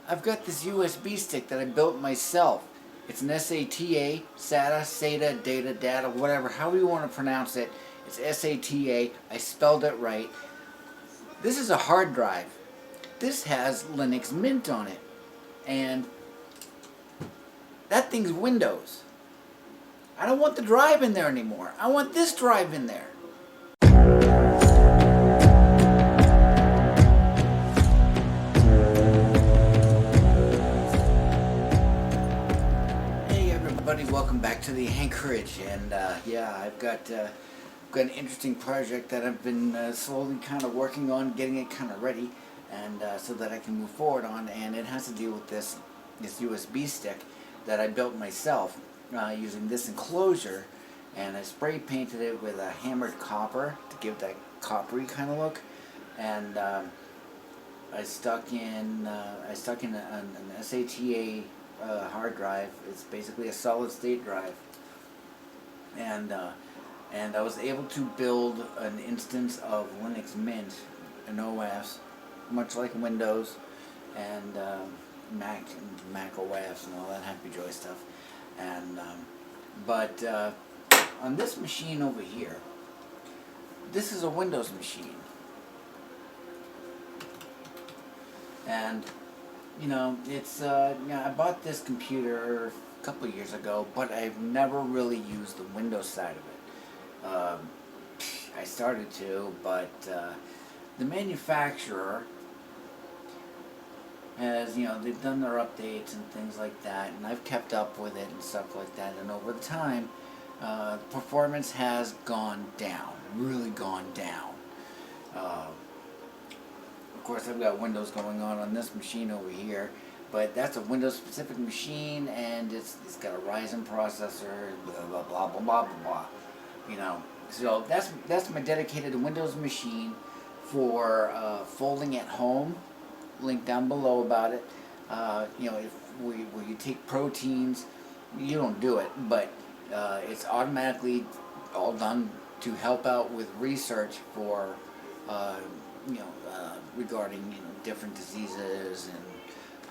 I've got this USB stick that I built myself. It's an SATA, data, whatever, however you want to pronounce it. It's SATA. I spelled it right. This is a hard drive. This has Linux Mint on it. And that thing's Windows. I don't want the drive in there anymore. I want this drive in there. Hey everybody, welcome back to the AnKorage. And I've got an interesting project that I've been slowly kind of working on, getting it kind of ready, and so that I can move forward on. And it has to deal with this USB stick that I built myself using this enclosure, and I spray painted it with a hammered copper to give that coppery kind of look. And I stuck in an SATA hard drive. It's basically a solid state drive, and I was able to build an instance of Linux Mint, an OS, much like Windows and Mac OS and all that happy joy stuff. And but on this machine over here, this is a Windows machine, and it's I bought this computer a couple years ago, but I've never really used the Windows side of it. I started to, but the manufacturer has, they've done their updates and things like that, and I've kept up with it and stuff like that, and over the time, performance has gone down, really gone down. Of course, I've got Windows going on this machine over here, but that's a Windows specific machine, and it's got a Ryzen processor, blah blah blah blah blah blah. So that's my dedicated Windows machine for folding at home. Link down below about it. Where you take proteins, you don't do it, but it's automatically all done to help out with research for regarding different diseases and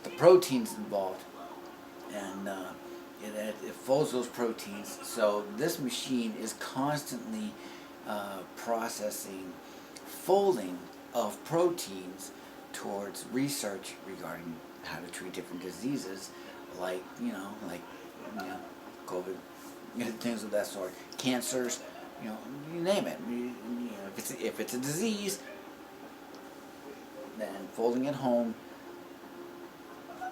the proteins involved, and it folds those proteins. So this machine is constantly processing folding of proteins towards research regarding how to treat different diseases, like COVID, things of that sort, cancers, you name it. If it's a disease, then folding at home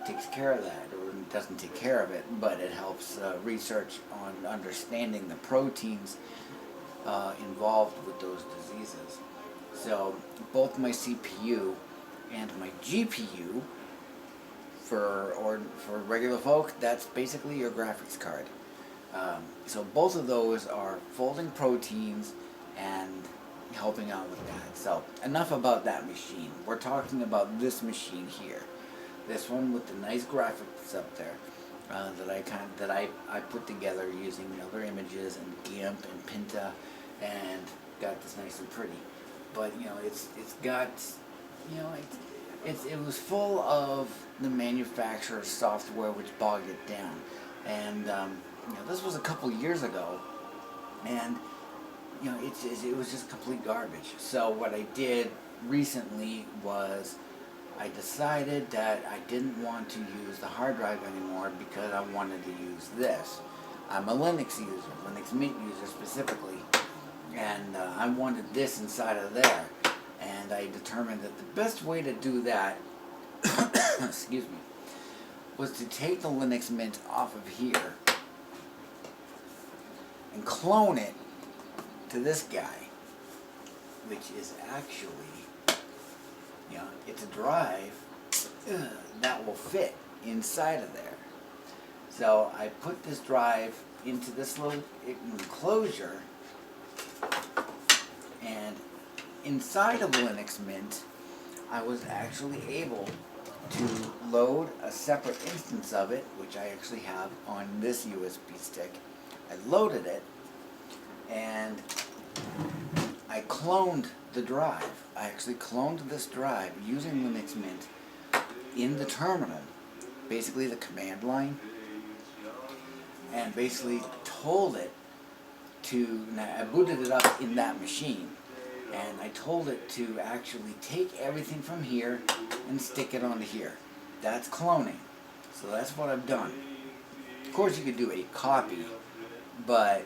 takes care of that, or it doesn't take care of it, but it helps research on understanding the proteins involved with those diseases. So both my CPU and my GPU, for regular folk, that's basically your graphics card. So both of those are folding proteins and helping out with that. So enough about that machine. We're talking about this machine here. This one with the nice graphics up there that I put together using other images and GIMP and Pinta, and got this nice and pretty. But it's got it was full of the manufacturer's software which bogged it down, and this was a couple years ago, and it was just complete garbage. So what I did recently was I decided that I didn't want to use the hard drive anymore because I wanted to use this. I'm a Linux user, Linux Mint user specifically, and I wanted this inside of there. And I determined that the best way to do that, excuse me, was to take the Linux Mint off of here and clone it to this guy, which is actually, it's a drive that will fit inside of there. So I put this drive into this little enclosure, and inside of Linux Mint, I was actually able to load a separate instance of it, which I actually have on this USB stick. I loaded it, and I cloned the drive. I actually cloned this drive using Linux Mint in the terminal basically the command line, and basically told it to, now I booted it up in that machine, and I told it to actually take everything from here and stick it onto here. That's cloning. So that's what I've done. Of course you could do a copy, but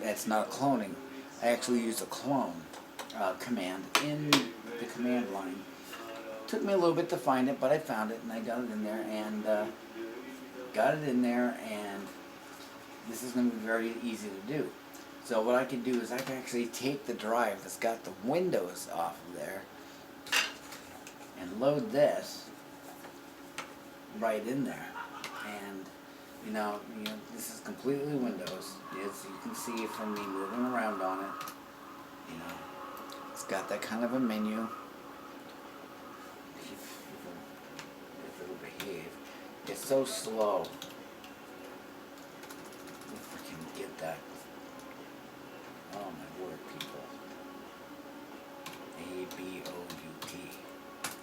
that's not cloning. I actually used a clone command in the command line. Took me a little bit to find it, but I found it and I got it in there, and this is going to be very easy to do. So what I can do is I can actually take the drive that's got the Windows off of there and load this right in there. And you know, this is completely Windows. As you can see from me moving around on it, you know, it's got that kind of a menu. If it'll behave. It's so slow. If I can get that. Oh my word, people. ABOUT.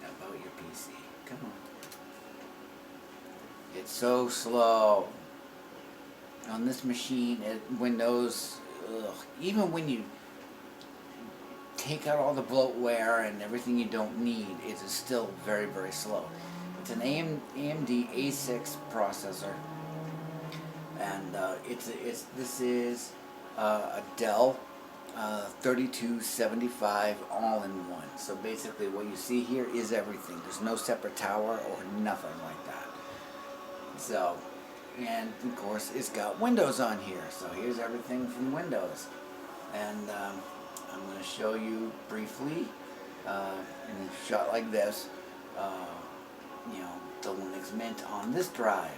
About your PC. Come on. It's so slow. On this machine, Windows, even when you take out all the bloatware and everything you don't need, it is still very, very slow. It's an AMD A6 processor, and this is a Dell 3275 all-in-one. So basically, what you see here is everything. There's no separate tower or nothing like that. So, and of course, it's got Windows on here. So here's everything from Windows, and I'm going to show you briefly in a shot like this. You know, the Linux Mint on this drive.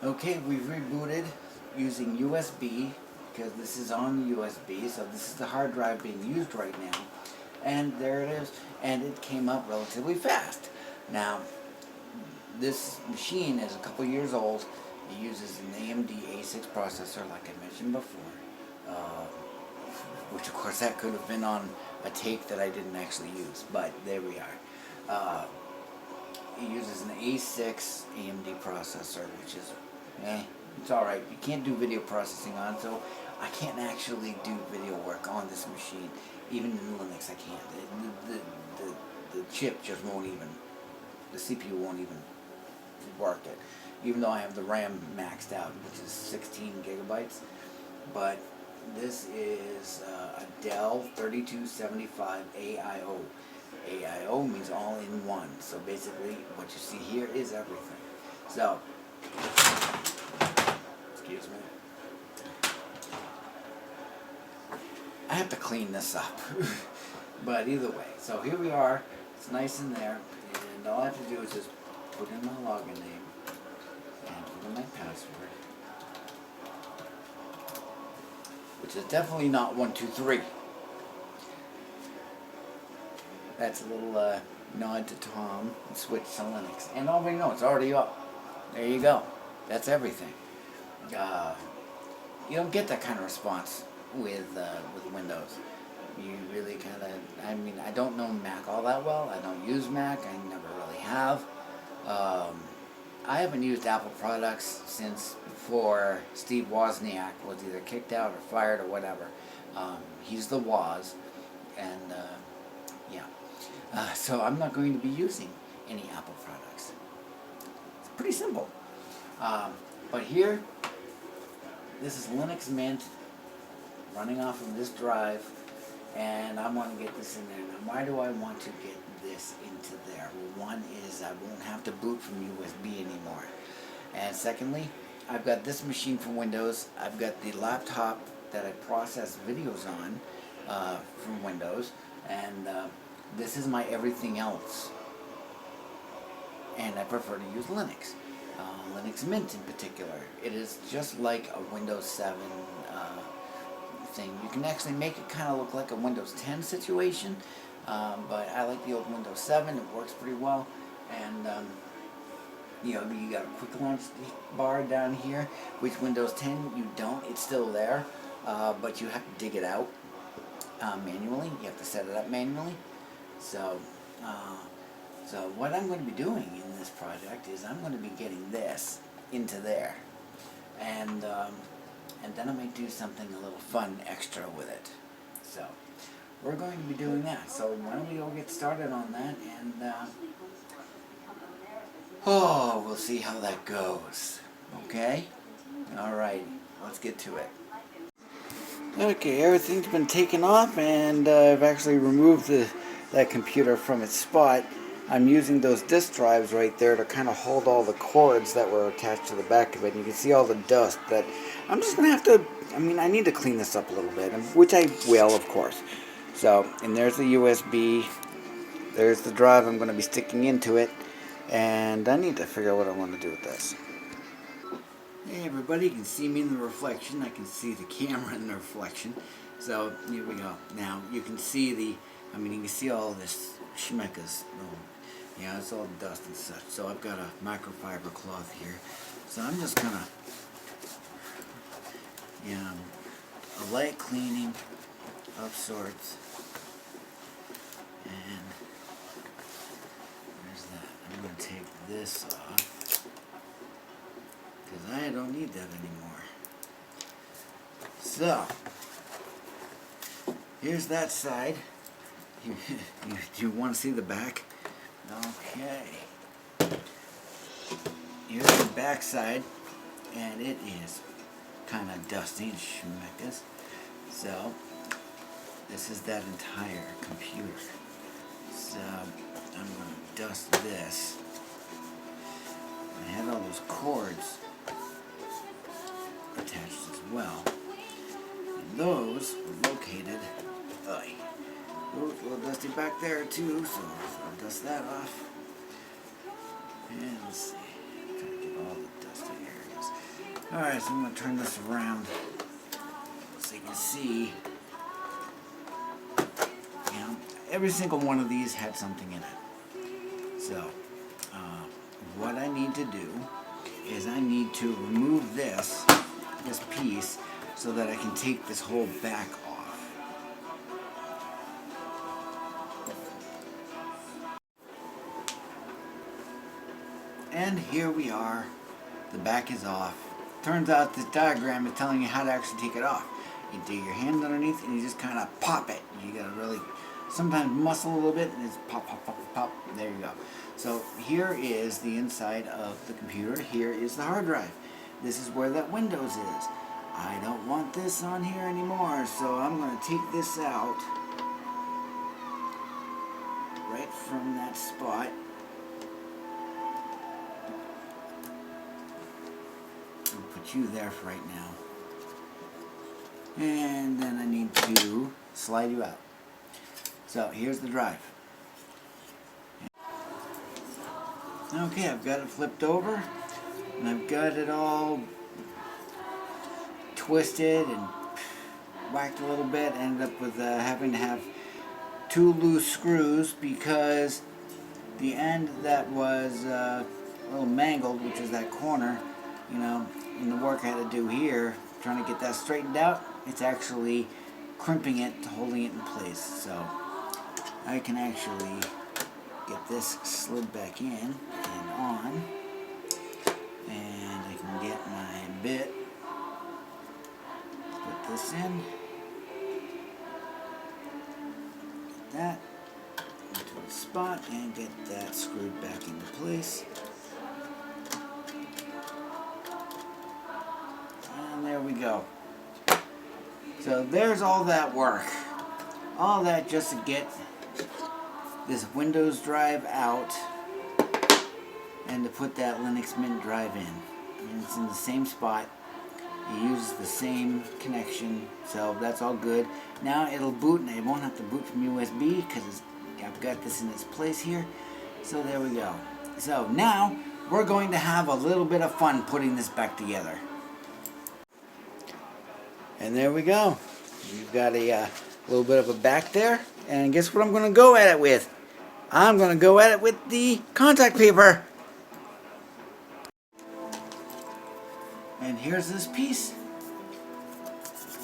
Okay, we've rebooted using USB because this is on USB, so this is the hard drive being used right now. And there it is, and it came up relatively fast. Now, this machine is a couple years old. It uses an AMD A6 processor, like I mentioned before, which of course that could have been on a tape that I didn't actually use, but there we are. It uses an A6 AMD processor, which is, it's alright. You can't do video processing on, so I can't actually do video work on this machine. Even in Linux, I can't. The chip just won't even, the CPU won't even work it. Even though I have the RAM maxed out, which is 16 gigabytes. But this is a Dell 3275 AIO. AIO means all in one. So basically, what you see here is everything. So, excuse me. I have to clean this up. But either way, so here we are. It's nice in there. And all I have to do is just put in my login name and put in my password. Which is definitely not 123. That's a little nod to Tom and switch to Linux. And already know it's already up. There you go. That's everything. You don't get that kind of response with Windows. You really kind of, I mean, I don't know Mac all that well. I don't use Mac. I never really have. I haven't used Apple products since before Steve Wozniak was either kicked out or fired or whatever. He's the Woz, and yeah. So I'm not going to be using any Apple products. It's pretty simple. But here, this is Linux Mint running off of this drive, and I want to get this in there. Now, why do I want to get this into there? Well, one is I won't have to boot from USB anymore. And secondly, I've got this machine from Windows. I've got the laptop that I process videos on from Windows, and this is my everything else. And I prefer to use Linux. Linux Mint in particular. It is just like a Windows 7 thing. You can actually make it kind of look like a Windows 10 situation, but I like the old Windows 7. It works pretty well, and you know, you got a quick launch bar down here, which Windows 10 you don't. It's still there, but you have to dig it out manually. You have to set it up manually. So So what I'm going to be doing in this project is I'm going to be getting this into there, and then I might do something a little fun extra with it. So we're going to be doing that. So why don't we all get started on that, and we'll see how that goes. Okay? Alright, let's get to it. Okay, everything's been taken off, and I've actually removed that computer from its spot. I'm using those disk drives right there to kind of hold all the cords that were attached to the back of it. And you can see all the dust that I'm just going to have to, I need to clean this up a little bit, which I will, of course. So, and there's the USB. There's the drive I'm going to be sticking into it. And I need to figure out what I want to do with this. Hey everybody, you can see me in the reflection. I can see the camera in the reflection. So here we go. Now you can see you can see all this schmeckers. Yeah, it's all dust and such. So I've got a microfiber cloth here. So I'm just gonna, a light cleaning of sorts. And there's that. I'm gonna take this off, because I don't need that anymore. So, here's that side. You want to see the back? Okay. Here's the back side, and it is kind of dusty and schmeckers. So, this is that entire computer. So, I'm going to dust this. I had all those cords attached as well, and those were located a little dusty back there too, so I'll dust that off. And let's see, try to get all the dusty areas. Alright, so I'm going to turn this around so you can see, every single one of these had something in it. So what I need to do is I need to remove this piece so that I can take this whole back off. And here we are. The back is off. Turns out this diagram is telling you how to actually take it off. You do your hand underneath and you just kind of pop it. You gotta really sometimes muscle a little bit and it's pop, pop, pop, pop. There you go. So here is the inside of the computer. Here is the hard drive. This is where that Windows is. I don't want this on here anymore, so I'm going to take this out right from that spot. I'll put you there for right now. And then I need to slide you out. So here's the drive. Okay, I've got it flipped over, and I've got it all twisted and whacked a little bit. Ended up with having to have 2 loose screws because the end that was a little mangled, which is that corner, in the work I had to do here, trying to get that straightened out, it's actually crimping it, holding it in place. So I can actually get this slid back in and on, and I can get my bit, put this in, get that into a spot, and get that screwed back into place. And there we go. So there's all that work. All that just to get this Windows drive out and to put that Linux Mint drive in. And it's in the same spot. It uses the same connection, so that's all good. Now it'll boot, and I won't have to boot from USB because I've got this in its place here. So there we go. So now we're going to have a little bit of fun putting this back together. And there we go. You've got a little bit of a back there. And guess what I'm going to go at it with? I'm going to go at it with the contact paper. And here's this piece.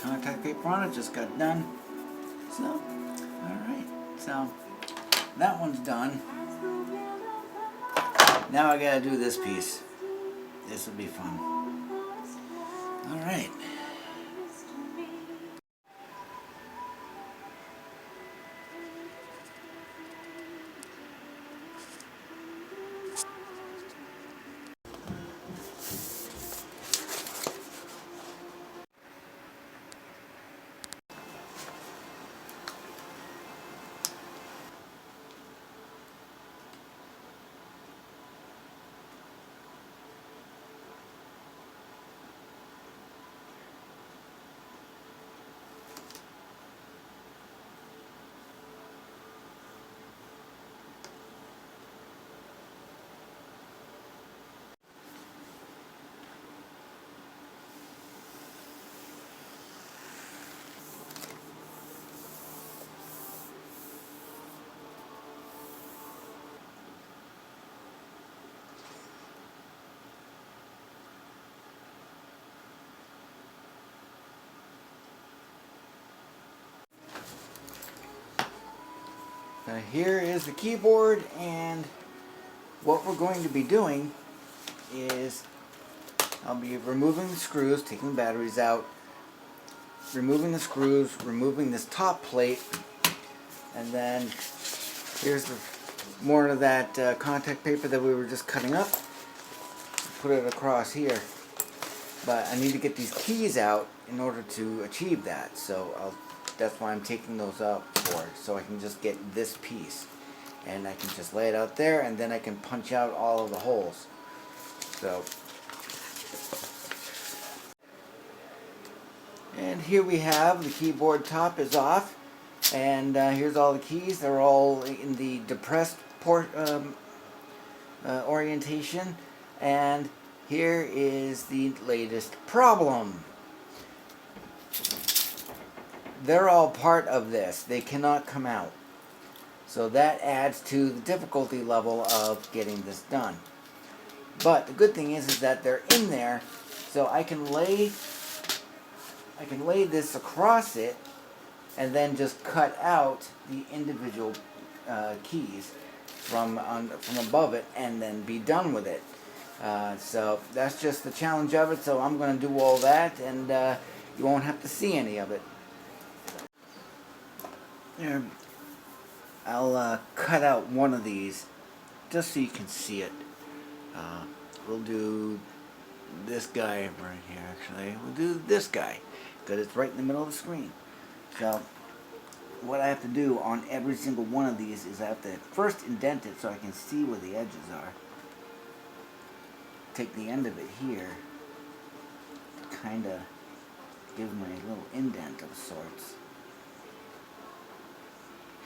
Contact paper on it, just got done. So, alright. So, that one's done. Now I gotta do this piece. This will be fun. Alright. Here is the keyboard, and what we're going to be doing is I'll be removing the screws, taking the batteries out, removing the screws, removing this top plate, and then here's more of that contact paper that we were just cutting up. Put it across here. But I need to get these keys out in order to achieve that, so that's why I'm taking those out for, so I can just get this piece. And I can just lay it out there, and then I can punch out all of the holes. So, and here we have the keyboard top is off, and here's all the keys. They're all in the depressed orientation, and here is the latest problem. They're all part of this. They cannot come out. So that adds to the difficulty level of getting this done. But the good thing is that they're in there, so I can lay this across it and then just cut out the individual keys from above it and then be done with it. So that's just the challenge of it. So I'm going to do all that, and you won't have to see any of it. There, I'll cut out one of these just so you can see it. We'll do this guy right here, actually. We'll do this guy because it's right in the middle of the screen. So what I have to do on every single one of these is I have to first indent it so I can see where the edges are. Take the end of it here, kind of give my little indent of sorts,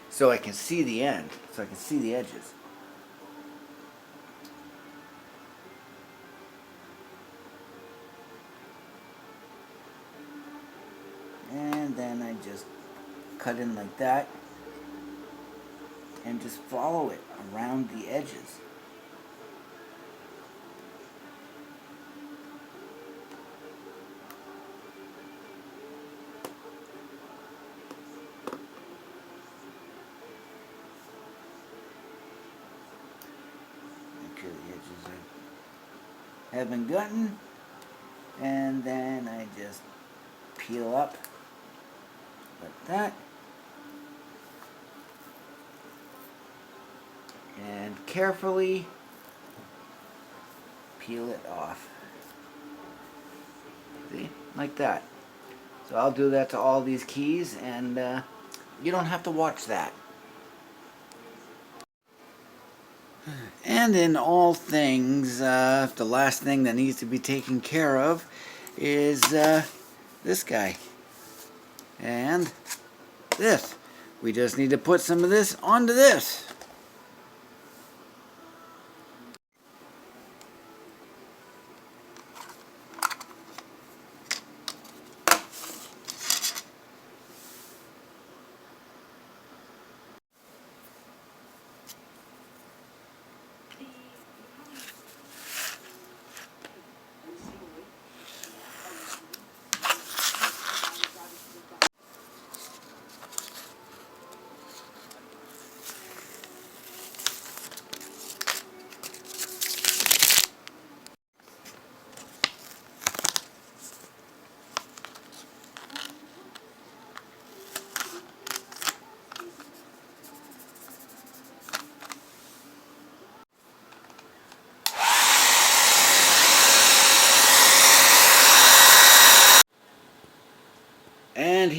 so I can see the end, so I can see the edges. And then I just cut in like that and just follow it around the edges. Have been gotten, and then I just peel up like that, and carefully peel it off. See, like that. So I'll do that to all these keys, and you don't have to watch that. And in all things, the last thing that needs to be taken care of is this guy. And this. We just need to put some of this onto this.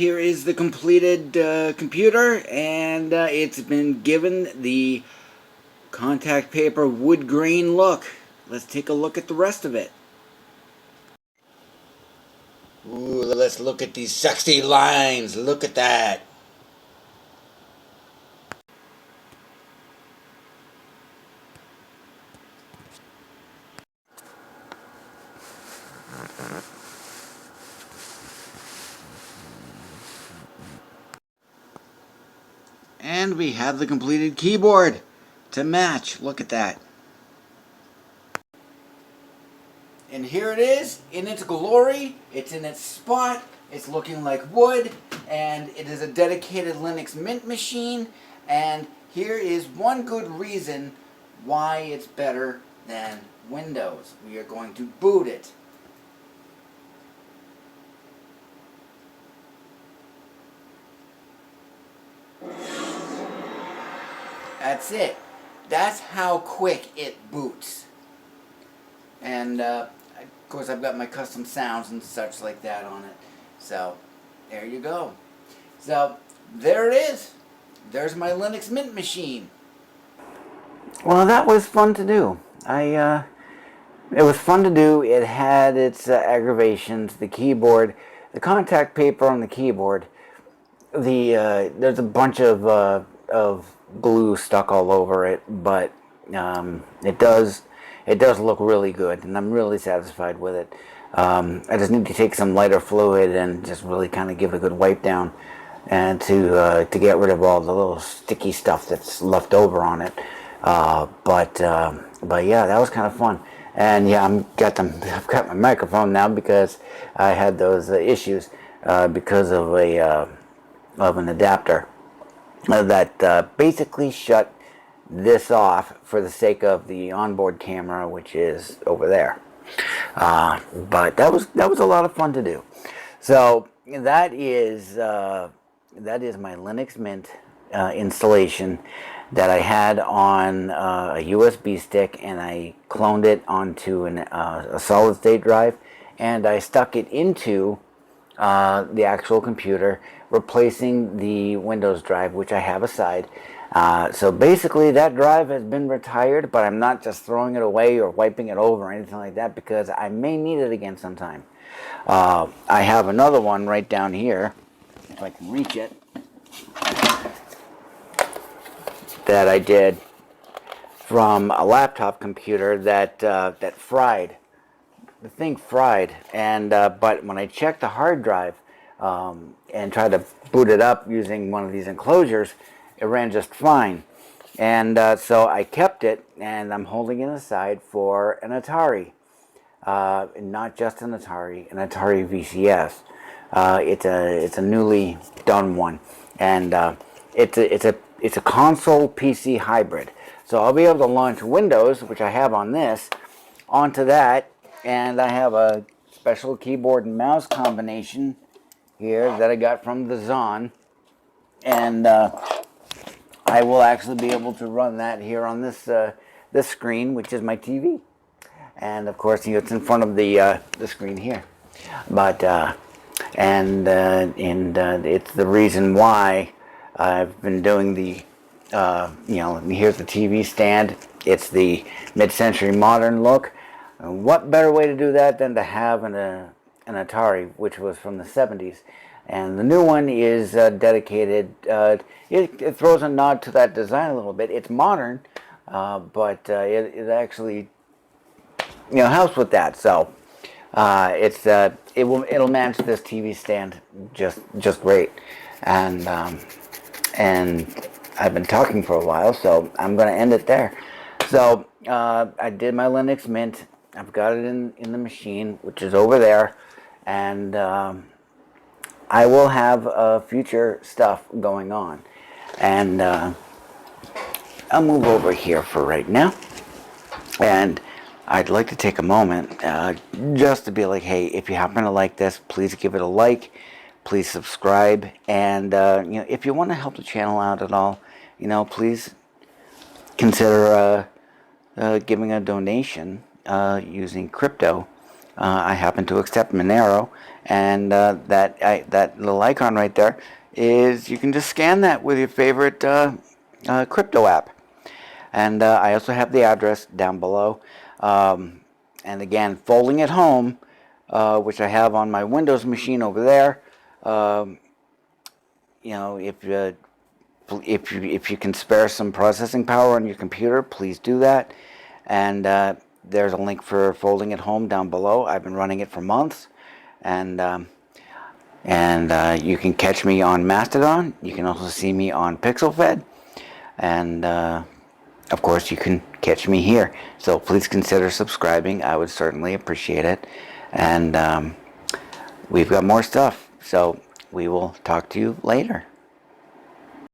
here is the completed computer, and it's been given the contact paper wood grain look. Let's take a look at the rest of it. Ooh, let's look at these sexy lines. Look at that. And we have the completed keyboard to match. Look at that. And here it is in its glory. It's in its spot. It's looking like wood. And it is a dedicated Linux Mint machine. And here is one good reason why it's better than Windows. We are going to boot it. That's it. That's how quick it boots. And of course I've got my custom sounds and such like that on it. So there you go. So there it is. There's my Linux Mint machine. Well, that was fun to do. It was fun to do. It had its aggravations. The keyboard, the contact paper on the keyboard. There's a bunch of glue stuck all over it, but it does look really good, and I'm really satisfied with it. I just need to take some lighter fluid and just really kind of give it a good wipe down, and to get rid of all the little sticky stuff that's left over on it. But yeah, that was kind of fun. And yeah, I've got my microphone now because I had those issues because of an adapter that basically shut this off for the sake of the onboard camera, which is over there. But that was a lot of fun to do. So that is my Linux Mint installation that I had on a USB stick, and I cloned it onto a solid state drive, and I stuck it into the actual computer, replacing the Windows drive, which I have aside. So basically that drive has been retired, but I'm not just throwing it away or wiping it over or anything like that, because I may need it again sometime. I have another one right down here, if I can reach it, that I did from a laptop computer that fried. The thing fried, and but when I checked the hard drive and tried to boot it up using one of these enclosures, it ran just fine. And so I kept it, and I'm holding it aside for an Atari. Not just an Atari VCS. It's a newly done one, and it's a console PC hybrid. So I'll be able to launch Windows, which I have on this, onto that, and I have a special keyboard and mouse combination here that I got from the Zon, and I will actually be able to run that here on this screen, which is my TV, and of course it's in front of the screen here. But it's the reason why I've been doing the here's the TV stand. It's the mid-century modern look. What better way to do that than to have an Atari, which was from the 70s. And the new one is dedicated. It throws a nod to that design a little bit. It's modern, but it actually helps with that. So it'll match this TV stand just great. And I've been talking for a while, so I'm going to end it there. So I did my Linux Mint. I've got it in the machine, which is over there, and I will have future stuff going on. And I'll move over here for right now. And I'd like to take a moment just to be like, hey, if you happen to like this, please give it a like. Please subscribe. And if you want to help the channel out at all, please consider giving a donation using crypto. I happen to accept Monero, and that little icon right there is, you can just scan that with your favorite crypto app. And I also have the address down below. And again, folding at home, which I have on my Windows machine over there. You know, if you can spare some processing power on your computer, please do that. And there's a link for folding at home down below. I've been running it for months, and you can catch me on Mastodon. You can also see me on PixelFed, and of course you can catch me here. So please consider subscribing. I would certainly appreciate it. And we've got more stuff, so we will talk to you later.